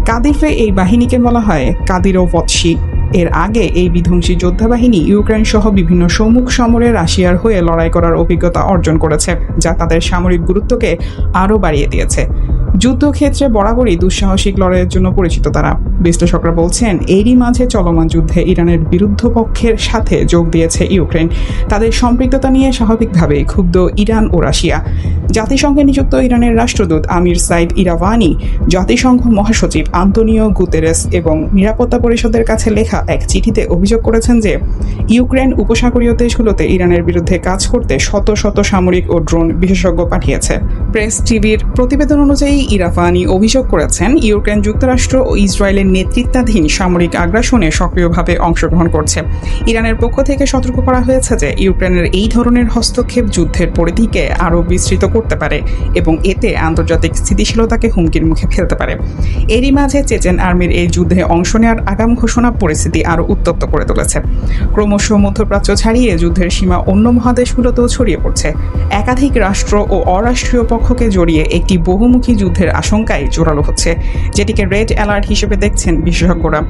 কাদিফে এই বাহিনীকে বলা হয় কাদিরোভৎসি। এর আগে এই বিধ্বংসী যোদ্ধা বাহিনী ইউক্রেন সহ বিভিন্ন সম্মুখ সমরে রাশিয়ার হয়ে লড়াই করার অভিজ্ঞতা অর্জন করেছে, যা তাদের সামরিক গুরুত্বকে আরও বাড়িয়ে দিয়েছে। যুদ্ধক্ষেত্রে বরাবরই দুঃসাহসিক লড়াইয়ের জন্য পরিচিত তারা। বিশ্লেষকরা বলছেন, এরই মাঝে চলমান যুদ্ধে ইরানের বিরুদ্ধ পক্ষের সাথে যোগ দিয়েছে ইউক্রেন। তাদের সম্পৃক্ততা নিয়ে স্বাভাবিকভাবেই ক্ষুব্ধ ইরান ও রাশিয়া। জাতিসংঘে নিযুক্ত ইরানের রাষ্ট্রদূত আমির সাইদ ইরাভানি, জাতিসংঘ মহাসচিব আন্তোনিও গুতেরেস এবং নিরাপত্তা পরিষদের কাছে লেখা এক চিঠিতে অভিযোগ করেছেন যে ইউক্রেন উপসাগরীয় দেশগুলোতে ইরানের বিরুদ্ধে কাজ করতে শত শত সামরিক ও ড্রোন বিশেষজ্ঞ পাঠিয়েছে। প্রেস টিভির প্রতিবেদন অনুযায়ী ইরাভানি অভিযোগ করেছেন, ইউক্রেন যুক্তরাষ্ট্র ও ইসরায়েলের নেতৃত্বাধীন সামরিক আগ্রাসনে সক্রিয়ভাবে অংশগ্রহণ করছে। ইরানের পক্ষ থেকে সতর্ক করা হয়েছে যে ইউক্রেনের এই ধরনের হস্তক্ষেপ যুদ্ধের পরিধিকে আরও বিস্তৃত করতে পারে এবং এতে আন্তর্জাতিক স্থিতিশীলতাকে হুমকির মুখে ফেলতে পারে। এরই মাঝে চেচেন আর্মির এই যুদ্ধে অংশ নেওয়ার আগাম ঘোষণা পরিস্থিতি আরও উত্তপ্ত করে তুলেছে। ক্রমশ মধ্যপ্রাচ্য ছাড়িয়ে যুদ্ধের সীমা অন্য মহাদেশগুলোতেও ছড়িয়ে পড়ছে। একাধিক রাষ্ট্র ও অরাষ্ট্রীয় পক্ষকে জড়িয়ে একটি বহুমুখী যুদ্ধের আশঙ্কায় জোরালো হচ্ছে, যেটিকে রেড অ্যালার্ট হিসেবে দেখছেন বিশেষজ্ঞরা।